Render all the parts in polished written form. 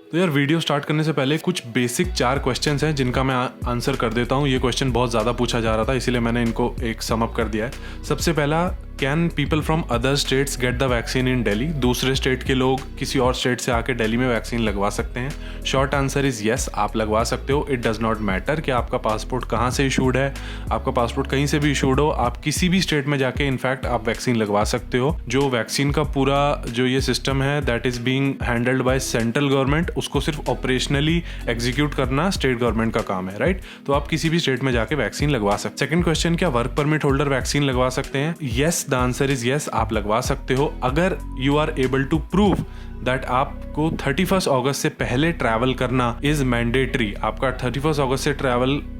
तो यार video start करने से पहले कुछ बेसिक 4 क्वेश्चंस हैं जिनका मैं आंसर कर देता हूँ। ये क्वेश्चन बहुत ज़्यादा पूछा जा रहा था, इसीलिए मैंने इनको एक सम अप कर दिया है। सबसे पहला, can people from other states get the vaccine in Delhi? दूसरे स्टेट के लोग किसी और स्टेट से आके दिल्ली में वैक्सीन लगवा सकते हैं। शॉर्ट आंसर इज़ येस, आप लगवा सकते हो। इट डज़ नॉट मैटर कि आपका पासपोर्ट कहाँ से इशूड है, आपका पासपोर्ट कहीं से भी इशूड हो, आप किसी भी स्टेट में जाके इनफैक्ट आप वैक्सीन लगवा सकते हो। जो वैक्सीन का पूरा जो ये सिस्टम है that is being handled by central government, उसको सिर्फ ऑपरेशनली एग्जीक्यूट करना स्टेट गवर्नमेंट का काम है, राइट? तो आप किसी भी स्टेट में जाके वैक्सीन लगवा सकते हैं। सेकंड क्वेश्चन, क्या वर्क परमिट होल्डर वैक्सीन लगवा सकते हैं? Yes, the answer is yes, आप लगवा सकते हो अगर you are able to prove that आपको 31 अगस्त से पहले ट्रैवल करना इज मैंडेटरी। आपका 31 अगस्त से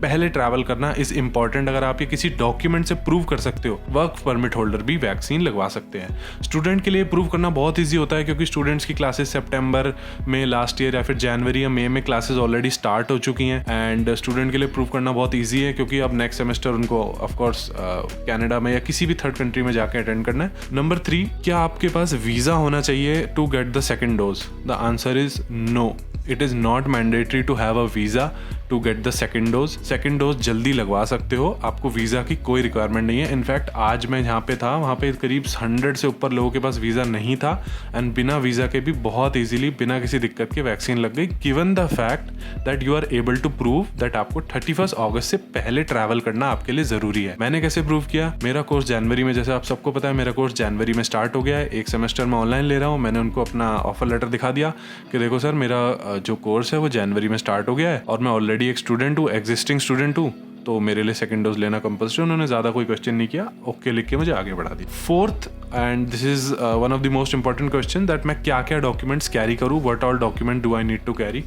पहले ट्रैवल करना इज इंपॉर्टेंट। अगर आप ये किसी डॉक्यूमेंट से प्रूव कर सकते हो, वर्क परमिट होल्डर भी वैक्सीन लगवा सकते हैं। स्टूडेंट के लिए प्रूव करना बहुत ईजी होता है क्योंकि स्टूडेंट्स की क्लासेस सितंबर में लास्ट ईयर या फिर जनवरी या मई में क्लासेस ऑलरेडी स्टार्ट हो चुकी हैं एंड स्टूडेंट के लिए प्रूव करना बहुत ईजी है क्योंकि अब नेक्स्ट सेमेस्टर उनको ऑफकोर्स कनाडा में या किसी भी थर्ड कंट्री में जाकर अटेंड करना है। नंबर 3, क्या आपके पास वीजा होना चाहिए to get the second dose? The answer is no. It is not mandatory to have a visa to get the second dose. Second dose जल्दी लगवा सकते हो, आपको वीज़ा की कोई रिक्वायरमेंट नहीं है। इनफैक्ट आज मैं जहाँ पे था वहाँ पे करीब 100 से ऊपर लोगों के पास वीज़ा नहीं था एंड बिना वीज़ा के भी बहुत इजीली बिना किसी दिक्कत के वैक्सीन लग गई, given the fact that you are able to prove that आपको 31 अगस्त से पहले ट्रैवल करना आपके लिए ज़रूरी है। मैंने कैसे प्रूव किया? मेरा कोर्स जनवरी में, जैसे आप सबको पता है मेरा कोर्स जनवरी में स्टार्ट हो गया है, एक सेमेस्टर में ऑनलाइन ले रहा हूँ। मैंने उनको अपना ऑफर लेटर दिखा दिया कि देखो सर, मेरा जो कोर्स है वो जनवरी में स्टार्ट हो गया है और मैं ऑलरेडी एक स्टूडेंट हूँ, एग्जिस्टिंग स्टूडेंट हूँ, तो मेरे लिए सेकंड डोज लेना कंपल्सरी। उन्होंने ज़्यादा कोई क्वेश्चन नहीं किया, ओके लिख के मुझे आगे बढ़ा दिया। Fourth, and this is one of the most important question, that मैं क्या क्या डॉक्यूमेंट्स कैरी करूँ, what all document do I need to carry?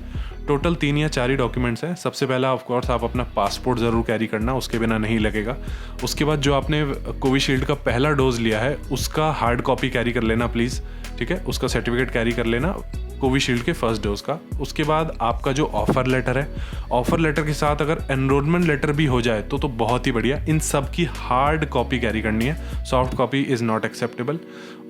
Total 3 या 4 ही डॉक्यूमेंट्स हैं। सबसे पहला ऑफकोर्स आप अपना पासपोर्ट ज़रूर कैरी करना, उसके बिना नहीं लगेगा। उसके बाद जो आपने कोविशील्ड का पहला डोज लिया है उसका हार्ड कॉपी कैरी कर लेना प्लीज़, ठीक है? उसका सर्टिफिकेट कैरी कर लेना कोविशील्ड के फर्स्ट डोज का। उसके बाद आपका जो ऑफर लेटर है, ऑफर लेटर के साथ अगर एनरोलमेंट लेटर भी हो जाए तो बहुत ही बढ़िया। इन सब की हार्ड कॉपी कैरी करनी है, soft copy is not acceptable.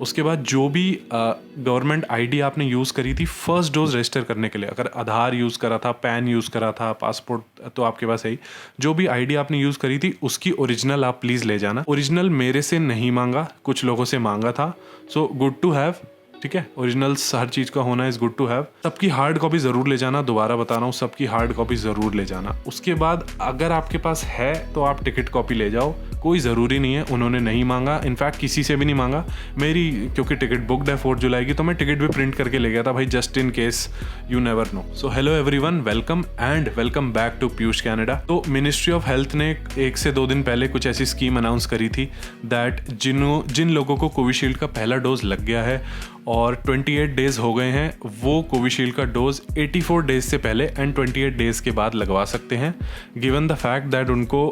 उसके बाद जो भी गवर्नमेंट आईडी आपने यूज़ करी थी फर्स्ट डोज रजिस्टर करने के लिए, अगर आधार यूज़ करा था, पैन यूज़ करा था, पासपोर्ट तो आपके पास है ही, जो भी आईडी आपने यूज़ करी थी उसकी ओरिजिनल आप प्लीज़ ले जाना। ओरिजिनल मेरे से नहीं मांगा, कुछ लोगों से मांगा था, सो गुड टू हैव, ठीक है? ओरिजिनल्स हर चीज़ का होना इज़ गुड टू हैव। सबकी हार्ड कॉपी ज़रूर ले जाना, दोबारा बता रहा हूँ, सबकी हार्ड कॉपी ज़रूर ले जाना। उसके बाद अगर आपके पास है तो आप टिकट कॉपी ले जाओ, कोई ज़रूरी नहीं है, उन्होंने नहीं मांगा, इनफैक्ट किसी से भी नहीं मांगा। मेरी क्योंकि टिकट बुकड है 4 जुलाई की, तो मैं टिकट भी प्रिंट करके ले गया था भाई, just in case, you never know. So hello everyone, welcome and welcome back to Piyush Canada. तो मिनिस्ट्री ऑफ हेल्थ ने 1 से 2 दिन पहले कुछ ऐसी स्कीम अनाउंस करी थी दैट जिन लोगों को कोविशील्ड का पहला डोज लग गया है और 28 डेज हो गए हैं, वो कोविशील्ड का डोज 84 डेज से पहले एंड 28 डेज के बाद लगवा सकते हैं, गिवन द फैक्ट दैट उनको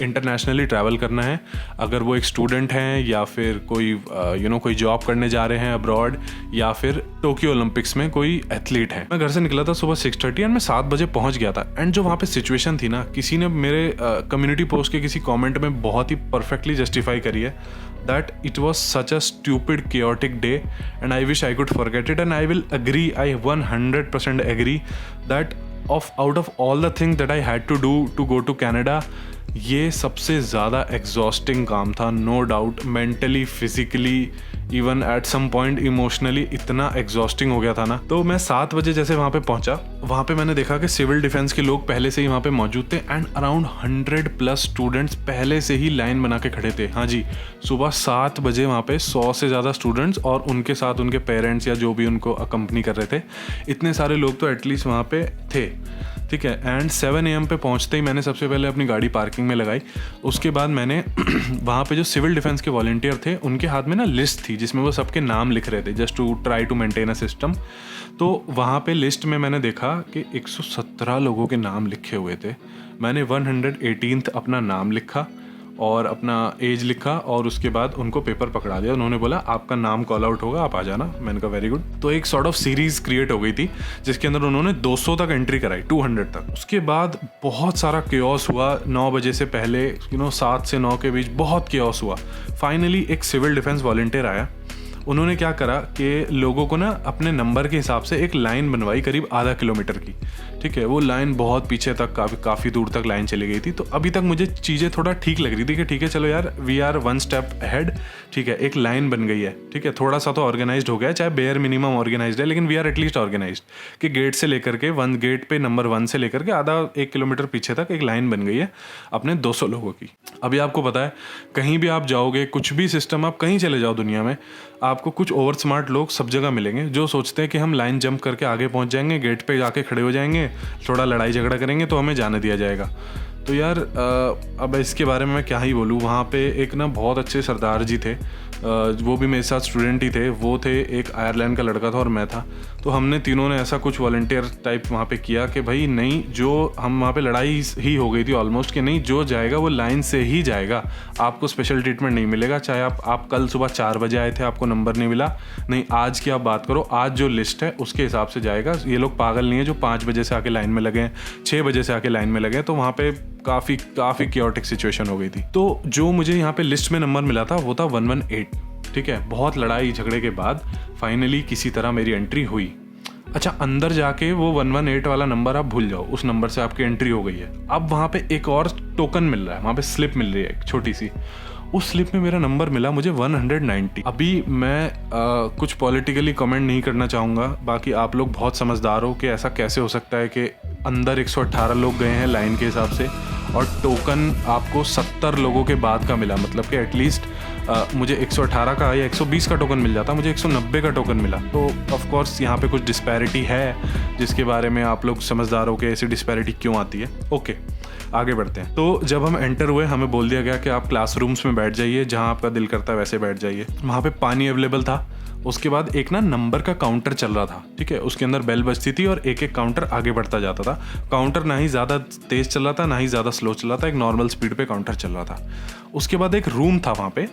इंटरनेशनली ट्रैवल करना है। अगर वो एक स्टूडेंट हैं या फिर कोई कोई जॉब करने जा रहे हैं अब्रॉड, या फिर टोक्यो ओलंपिक्स में कोई एथलीट है। मैं घर से निकला था सुबह 6:30 एंड मैं 7 बजे पहुंच गया था। एंड जो वहाँ पे सिचुएशन थी ना, किसी ने मेरे कम्युनिटी पोस्ट के किसी कॉमेंट में बहुत ही परफेक्टली जस्टिफाई करी है that it was such a stupid chaotic day and I wish I could forget it, and I will agree, I 100% agree that out of all the things that I had to do to go to Canada, ये सबसे ज़्यादा exhausting काम था, no doubt. Mentally, physically, even at some point emotionally इतना exhausting हो गया था ना। तो मैं 7 बजे जैसे वहाँ पे पहुँचा, वहाँ पे मैंने देखा कि सिविल डिफेंस के लोग पहले से ही वहाँ पे मौजूद थे एंड अराउंड 100+ स्टूडेंट्स पहले से ही लाइन बना के खड़े थे। हाँ जी, सुबह 7 बजे वहाँ पे 100 से ज़्यादा स्टूडेंट्स और उनके साथ उनके पेरेंट्स या जो भी उनको अकम्पनी कर रहे थे, इतने सारे लोग तो एटलीस्ट वहाँ पे थे, ठीक है? एंड 7 AM पे पहुँचते ही मैंने सबसे पहले अपनी गाड़ी पार्किंग में लगाई। उसके बाद मैंने वहाँ पे जो सिविल डिफेंस के वॉलंटियर थे उनके हाथ में ना लिस्ट थी जिसमें वो सबके नाम लिख रहे थे, just to try to maintain a system. तो वहाँ पे लिस्ट में मैंने देखा कि 117 लोगों के नाम लिखे हुए थे। मैंने 118th अपना नाम लिखा और अपना एज लिखा और उसके बाद उनको पेपर पकड़ा दिया। उन्होंने बोला आपका नाम कॉल आउट होगा, आप आ जाना। मैंने कहा वेरी गुड। तो एक सॉर्ट ऑफ सीरीज क्रिएट हो गई थी जिसके अंदर उन्होंने 200 तक एंट्री कराई, 200 तक। उसके बाद बहुत सारा केओस हुआ। 9 बजे से पहले 7 से 9 के बीच बहुत केओस हुआ। फाइनली एक सिविल डिफेंस वॉलंटियर आया। उन्होंने क्या करा कि लोगों को ना अपने नंबर के हिसाब से एक लाइन बनवाई करीब आधा किलोमीटर की, ठीक है। वो लाइन बहुत पीछे तक काफ़ी दूर तक लाइन चली गई थी। तो अभी तक मुझे चीज़ें थोड़ा ठीक लग रही थी कि ठीक है चलो यार, वी आर 1 स्टेप अहेड, ठीक है। एक लाइन बन गई है, ठीक है। थोड़ा सा तो ऑर्गेनाइज्ड हो गया, चाहे बेयर मिनिमम ऑर्गेनाइज्ड है, लेकिन वी आर एटलीस्ट ऑर्गेनाइज्ड कि गेट से लेकर के गेट पे नंबर 1 से लेकर के आधा 1 किलोमीटर पीछे तक एक लाइन बन गई है अपने 200 लोगों की। अभी आपको पता है कहीं भी आप जाओगे, कुछ भी सिस्टम आप कहीं चले जाओ दुनिया में, आपको कुछ ओवर स्मार्ट लोग सब जगह मिलेंगे जो सोचते हैं कि हम लाइन जंप करके आगे पहुंच जाएंगे, गेट पे जाके खड़े हो जाएंगे, थोड़ा लड़ाई झगड़ा करेंगे तो हमें जाने दिया जाएगा। तो यार अब इसके बारे में मैं क्या ही बोलूँ। वहाँ पे एक ना बहुत अच्छे सरदार जी थे, वो भी मेरे साथ स्टूडेंट ही थे। वो थे, एक आयरलैंड का लड़का था और मैं था। तो हमने तीनों ने ऐसा कुछ वॉलंटियर टाइप वहाँ पे किया कि भाई नहीं, जो हम वहाँ पे लड़ाई ही हो गई थी ऑलमोस्ट कि नहीं, जो जाएगा वो लाइन से ही जाएगा, आपको स्पेशल ट्रीटमेंट नहीं मिलेगा। चाहे आप कल सुबह 4 बजे आए थे, आपको नंबर नहीं मिला, नहीं आज की आप बात करो, आज जो लिस्ट है उसके हिसाब से जाएगा। ये लोग पागल नहीं है जो 5 बजे से आके लाइन में लगे हैं, 6 बजे से आके लाइन में लगे हैं। तो वहाँ पे काफ़ी क्योटिक सिचुएशन हो गई थी। तो जो मुझे यहाँ पे लिस्ट में नंबर मिला था वो था 118, ठीक है। बहुत लड़ाई झगड़े के बाद फाइनली किसी तरह मेरी एंट्री हुई। अच्छा, अंदर जाके वो 118 वाला नंबर आप भूल जाओ, उस नंबर से आपकी एंट्री हो गई है। अब वहाँ पे एक और टोकन मिल रहा है, वहाँ पे स्लिप मिल रही है एक छोटी सी। उस स्लिप में मेरा नंबर मिला मुझे 190। अभी मैं कुछ पॉलिटिकली कमेंट नहीं करना चाहूँगा, बाकी आप लोग बहुत समझदार हो कि ऐसा कैसे हो सकता है कि अंदर 118 लोग गए हैं लाइन के हिसाब से और टोकन आपको 70 लोगों के बाद का मिला। मतलब कि एटलीस्ट मुझे 118 का या 120 का टोकन मिल जाता, मुझे 190 का टोकन मिला। तो ऑफ कोर्स यहाँ पे कुछ डिस्पैरिटी है जिसके बारे में आप लोग समझदार हो कि ऐसी डिस्पैरिटी क्यों आती है। ओके, आगे बढ़ते हैं। तो जब हम एंटर हुए हमें बोल दिया गया कि आप क्लासरूम्स में बैठ जाइए, जहाँ आपका दिल करता है वैसे बैठ जाइए। वहाँ पे पानी अवेलेबल था। उसके बाद एक ना नंबर का काउंटर चल रहा था, ठीक है। उसके अंदर बेल बजती थी और एक एक काउंटर आगे बढ़ता जाता था। काउंटर ना ही ज़्यादा तेज़ चल रहा था ना ही ज़्यादा स्लो चल रहा था, एक नॉर्मल स्पीड पे काउंटर चल रहा था। उसके बाद एक रूम था वहाँ पे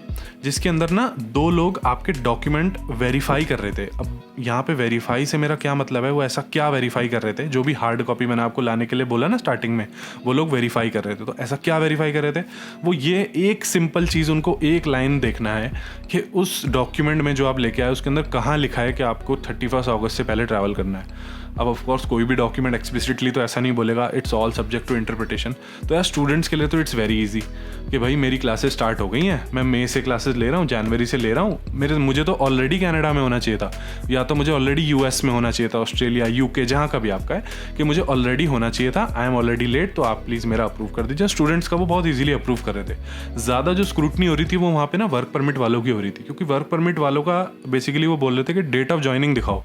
जिसके अंदर ना 2 लोग आपके डॉक्यूमेंट वेरीफाई कर रहे थे। अब यहाँ पे वेरीफाई से मेरा क्या मतलब है, वो ऐसा क्या वेरीफाई कर रहे थे, जो भी हार्ड कॉपी मैंने आपको लाने के लिए बोला ना स्टार्टिंग में, वो लोग वेरीफाई कर रहे थे। तो ऐसा क्या वेरीफाई कर रहे थे, वो ये एक सिंपल चीज़, उनको एक लाइन देखना है कि उस डॉक्यूमेंट में जो आप लेके आए उसके अंदर कहाँ लिखा है कि आपको 31 अगस्त से पहले ट्रैवल करना है। अब ऑफ कोर्स कोई भी डॉक्यूमेंट एक्सप्लिसिटली तो ऐसा नहीं बोलेगा, it's all subject to interpretation. तो यार स्टूडेंट्स के लिए तो इट्स वेरी इजी कि भाई मेरी क्लासेस स्टार्ट हो गई हैं, मैं मई से क्लासेस ले रहा हूँ, जनवरी से ले रहा हूँ। मुझे तो ऑलरेडी कनाडा में होना चाहिए था, या तो मुझे ऑलरेडी यूएस में होना चाहिए था, ऑस्ट्रेलिया, यूके, जहाँ का भी आपका है, कि मुझे ऑलरेडी होना चाहिए था। आई एम ऑलरेडी लेट, तो आप प्लीज़ मेरा अप्रूव कर दीजिए। स्टूडेंट्स का वो बहुत ईजिली अप्रूव कर रहे थे। ज़्यादा जो स्क्रूटनी हो रही थी वो वहाँ पे ना वर्क परमिट वालों की हो रही थी, क्योंकि वर्क परमिट वालों का बेसिकली वो बोल रहे थे कि डेट ऑफ ज्वाइनिंग दिखाओ।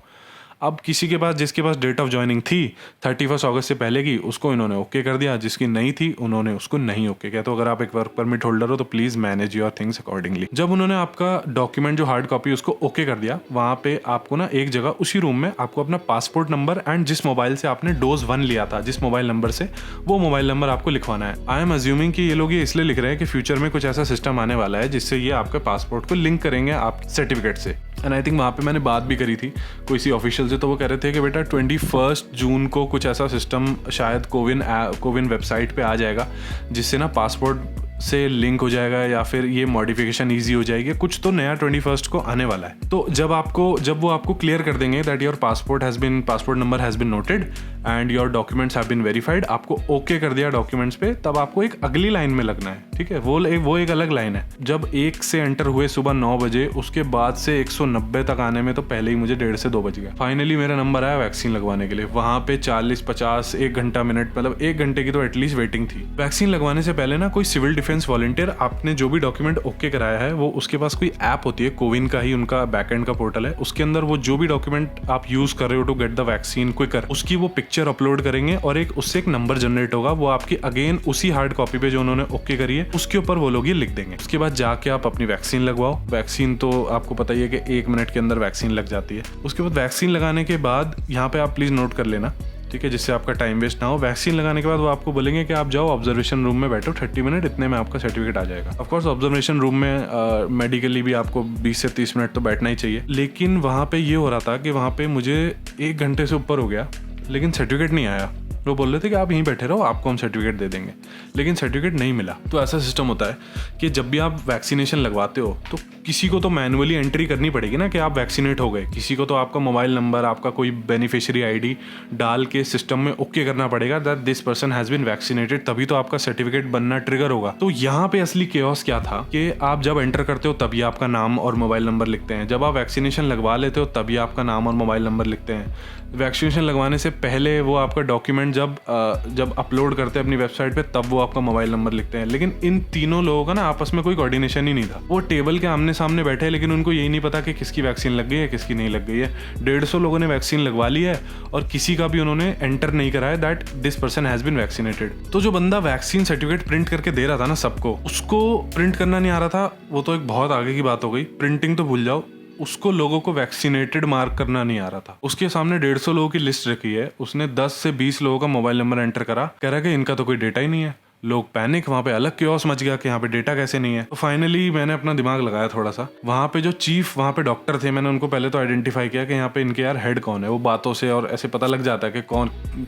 अब किसी के पास, जिसके पास डेट ऑफ ज्वाइनिंग थी 31 अगस्त से पहले की, उसको इन्होंने ओके कर दिया, जिसकी नहीं थी उन्होंने उसको नहीं ओके किया। तो अगर आप एक वर्क परमिट होल्डर हो तो please manage your things accordingly. जब उन्होंने आपका डॉक्यूमेंट जो हार्ड कॉपी उसको ओके कर दिया, वहाँ पे आपको ना एक जगह उसी रूम में आपको अपना पासपोर्ट नंबर एंड जिस मोबाइल से आपने डोज 1 लिया था, जिस मोबाइल नंबर से, वो मोबाइल नंबर आपको लिखवाना है। आई एम अज्यूमिंग कि ये लोग ये इसलिए लिख रहे हैं कि फ्यूचर में कुछ ऐसा सिस्टम आने वाला है जिससे ये आपके पासपोर्ट को लिंक करेंगे आप सर्टिफिकेट से। एंड आई थिंक वहाँ पे मैंने बात भी करी थी कोई सी ऑफिशियल से, तो वो कह रहे थे कि बेटा 21 जून को कुछ ऐसा सिस्टम शायद कोविन वेबसाइट पे आ जाएगा जिससे ना पासपोर्ट से लिंक हो जाएगा या फिर ये मॉडिफिकेशन ईजी हो जाएगी। कुछ तो नया 21 को आने वाला है। तो जब वो आपको क्लियर कर देंगे that your passport number has been noted and your documents have been verified, आपको ओके कर दिया डॉक्यूमेंट्स पे, तब आपको एक अगली लाइन में लगना है, ठीक है। वो एक अलग लाइन है। जब 1 से एंटर हुए सुबह 9 बजे, उसके बाद से 190 तक आने में तो पहले ही मुझे 1:30 से 2 बज गया। फाइनली मेरा नंबर आया वैक्सीन लगवाने के लिए। वहाँ पे 40-50 1 घंटा मिनट, मतलब 1 घंटे की तो एटलीस्ट वेटिंग थी। वैक्सीन लगवाने से पहले ना कोई सिविल डिफेंस वॉलंटियर, आपने जो भी डॉक्यूमेंट ओके कराया है, वो उसके पास कोई ऐप होती है, कोविन का ही उनका बैकएंड का पोर्टल है, उसके अंदर वो जो भी डॉक्यूमेंट आप यूज कर रहे हो to get the vaccine quicker, उसकी वो पिक्चर अपलोड करेंगे और उससे एक नंबर जनरेट होगा। वो आपकी अगेन उसी हार्ड कॉपी पे जो उन्होंने ओके करी है उसके ऊपर वो लोग ये लिख देंगे। उसके बाद जाके आप अपनी वैक्सीन लगवाओ। वैक्सीन तो आपको पता ही है कि 1 मिनट के अंदर वैक्सीन लग जाती है। उसके बाद वैक्सीन लगाने के बाद यहाँ पे आप प्लीज नोट कर लेना ठीक है, जिससे आपका टाइम वेस्ट ना हो। वैक्सीन लगाने के बाद वो आपको बोलेंगे कि आप जाओ ऑब्जर्वेशन रूम में बैठो 30 मिनट, इतने में आपका सर्टिफिकेट आ जाएगा। ऑफकोर्स ऑब्जर्वेशन रूम में मेडिकली भी आपको 20 से 30 मिनट तो बैठना ही चाहिए। लेकिन वहाँ पे ये हो रहा था कि वहाँ पे मुझे 1 घंटे से ऊपर हो गया लेकिन सर्टिफिकेट नहीं आया। वो बोल रहे थे कि आप यहीं बैठे रहो, आपको हम सर्टिफिकेट दे देंगे, लेकिन सर्टिफिकेट नहीं मिला। तो ऐसा सिस्टम होता है कि जब भी आप वैक्सीनेशन लगवाते हो तो किसी को तो मैनुअली एंट्री करनी पड़ेगी ना कि आप वैक्सीनेट हो गए। किसी को तो आपका मोबाइल नंबर, आपका कोई बेनिफिशियरी आईडी डाल के सिस्टम में ओके करना पड़ेगा that this person has been vaccinated, तभी तो आपका सर्टिफिकेट बनना ट्रिगर होगा। तो यहाँ पे असली केओस क्या था कि आप जब एंटर करते हो तभी आपका नाम और मोबाइल नंबर लिखते हैं, जब आप वैक्सीनेशन लगवा लेते हो तभी आपका नाम और मोबाइल नंबर लिखते हैं। वैक्सीनेशन लगवाने से पहले वो आपका डॉक्यूमेंट जब अपलोड करते हैं अपनी वेबसाइट पे तब वो आपका मोबाइल नंबर लिखते हैं। लेकिन इन तीनों लोगों का ना आपस में कोई कोऑर्डिनेशन ही नहीं था। वो टेबल के आमने सामने बैठे हैं लेकिन उनको यही नहीं पता कि किसकी वैक्सीन लग गई है, किसकी नहीं लग गई है। 150 लोगों ने वैक्सीन लगवा ली है और किसी का भी उन्होंने एंटर नहीं कराया that this person has been vaccinated. तो जो बंदा वैक्सीन सर्टिफिकेट प्रिंट करके दे रहा था ना सबको, उसको प्रिंट करना नहीं आ रहा था, वो तो एक बहुत आगे की बात हो गई। प्रिंटिंग तो भूल जाओ, उसको लोगों को वैक्सीनेटेड मार्क करना नहीं आ रहा था। उसके सामने 150 लोगों की लिस्ट रखी है, उसने 10 से 20 लोगों का मोबाइल नंबर एंटर करा, कह रहा है कि इनका तो कोई डेटा ही नहीं है। लोग पैनिक, वहाँ पे अलग क्योस मच गया कि यहाँ पे डेटा कैसे नहीं है। तो फाइनली मैंने अपना दिमाग लगाया थोड़ा सा। वहाँ पे जो चीफ वहाँ पे डॉक्टर थे, मैंने उनको पहले तो आइडेंटिफाई किया कि यहाँ पे इनके यार हेड कौन है। वो बातों से और ऐसे पता लग जाता है कि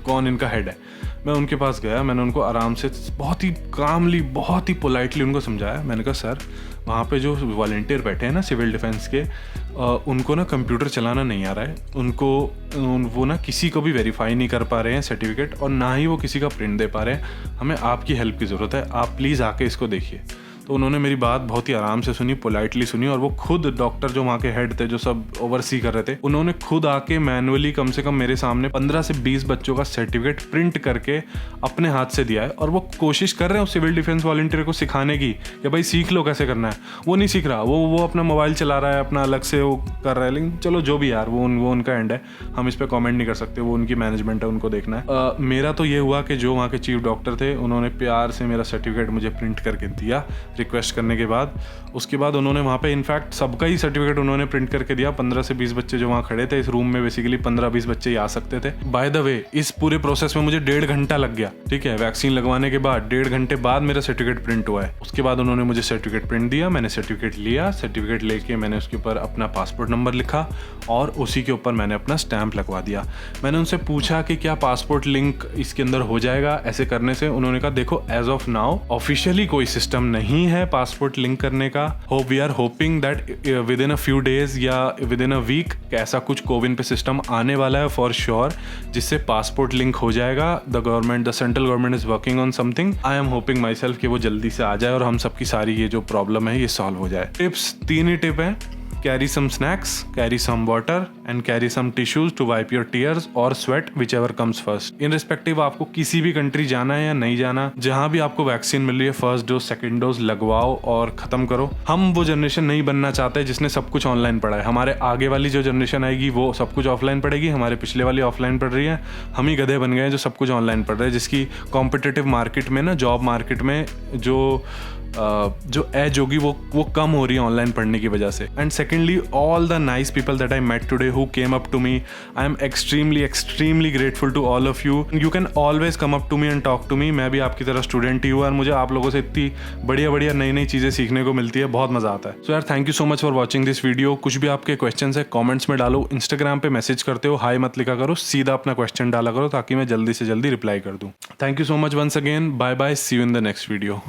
कौन इनका हेड है। मैं उनके पास गया, मैंने उनको आराम से बहुत ही कामली, बहुत ही पोलाइटली उनको समझाया। मैंने कहा सर, वहाँ पे जो वॉलंटियर बैठे हैं ना सिविल डिफेंस के, उनको ना कंप्यूटर चलाना नहीं आ रहा है, वो ना किसी को भी वेरीफाई नहीं कर पा रहे हैं सर्टिफिकेट, और ना ही वो किसी का प्रिंट दे पा रहे हैं। हमें आपकी हेल्प की ज़रूरत है, आप प्लीज़ आके इसको देखिए। तो उन्होंने मेरी बात बहुत ही आराम से सुनी, पोलाइटली सुनी, और वो खुद डॉक्टर जो वहाँ के हेड थे, जो सब ओवरसी कर रहे थे, उन्होंने खुद आके मैनुअली कम से कम मेरे सामने 15 से 20 बच्चों का सर्टिफिकेट प्रिंट करके अपने हाथ से दिया है। और वो कोशिश कर रहे हैं उस सिविल डिफेंस वॉलंटियर को सिखाने की कि भाई सीख लो कैसे करना है। वो नहीं सीख रहा, वो अपना मोबाइल चला रहा है, अपना अलग से वो कर रहा है। लेकिन चलो जो भी यार, वो उनका एंड है, हम इस पर कॉमेंट नहीं कर सकते, वो उनकी मैनेजमेंट है, उनको देखना है। मेरा तो ये हुआ कि जो वहाँ के चीफ डॉक्टर थे उन्होंने प्यार से मेरा सर्टिफिकेट मुझे प्रिंट करके दिया रिक्वेस्ट करने के बाद। उसके बाद उन्होंने वहाँ पे इनफैक्ट सबका ही सर्टिफिकेट उन्होंने प्रिंट करके दिया। 15 से 20 बच्चे जो वहाँ खड़े थे, इस रूम में बेसिकली 15-20 बच्चे ही आ सकते थे। बाय द वे, इस पूरे प्रोसेस में मुझे 1.5 घंटा लग गया। ठीक है, वैक्सीन लगवाने के बाद 1.5 घंटे बाद मेरा सर्टिफिकेट प्रिंट हुआ है। उसके बाद उन्होंने मुझे सर्टिफिकेट प्रिंट दिया, मैंने सर्टिफिकेट लिया। सर्टिफिकेट लेके मैंने उसके ऊपर अपना पासपोर्ट नंबर लिखा और उसी के ऊपर मैंने अपना स्टैंप लगवा दिया। मैंने उनसे पूछा कि क्या पासपोर्ट लिंक इसके अंदर हो जाएगा ऐसे करने से। उन्होंने कहा देखो, एज ऑफ नाउ ऑफिशियली कोई सिस्टम नहीं है पासपोर्ट लिंक करने का। We are hoping that within a few days या विद इन अ वीक ऐसा कुछ कोविन पे सिस्टम आने वाला है फॉर श्योर, जिससे पासपोर्ट लिंक हो जाएगा। The central government is working on something. I am hoping myself कि वो जल्दी से आ जाए और हम सबकी सारी ये जो प्रॉब्लम है ये सॉल्व हो जाए। टिप्स 3 ही टिप है। Carry some snacks, carry some water and carry some tissues to wipe your tears or sweat, whichever comes first. Irrespective आपको किसी भी कंट्री जाना है या नहीं जाना, जहाँ भी आपको वैक्सीन मिल रही है, फर्स्ट डोज सेकंड डोज लगवाओ और ख़त्म करो। हम वो जनरेशन नहीं बनना चाहते जिसने सब कुछ ऑनलाइन पढ़ा है। हमारे आगे वाली जो जनरेशन आएगी वो सब कुछ ऑफलाइन पढ़ेगी, हमारे पिछले वाली ऑफलाइन पढ़ रही है। हम ही गधे बन गए हैं जो सब कुछ ऑनलाइन पढ़ रहे हैं, जिसकी कॉम्पिटिटिव मार्केट में ना, जॉब मार्केट में जो एज होगी वो कम हो रही है ऑनलाइन पढ़ने की वजह से। And secondly, all the nice people that I met today who came up to me, I am extremely grateful to all of you. You can always come up to me and talk to me. मैं भी आपकी तरह student ही हूँ और मुझे आप लोगों से इतनी बढ़िया नई चीज़ें सीखने को मिलती है, बहुत मज़ा आता है। सो यार, thank you so much for watching this video. कुछ भी आपके क्वेश्चन है कॉमेंट्स में डालो, इंस्टाग्राम पे मैसेज करते हो, हाई मत लिखा करो, सीधा अपना क्वेश्चन डाला करो ताकि मैं जल्दी से जल्दी रिप्लाई कर दूँ। Thank you so much once again, bye bye, see you in the next video.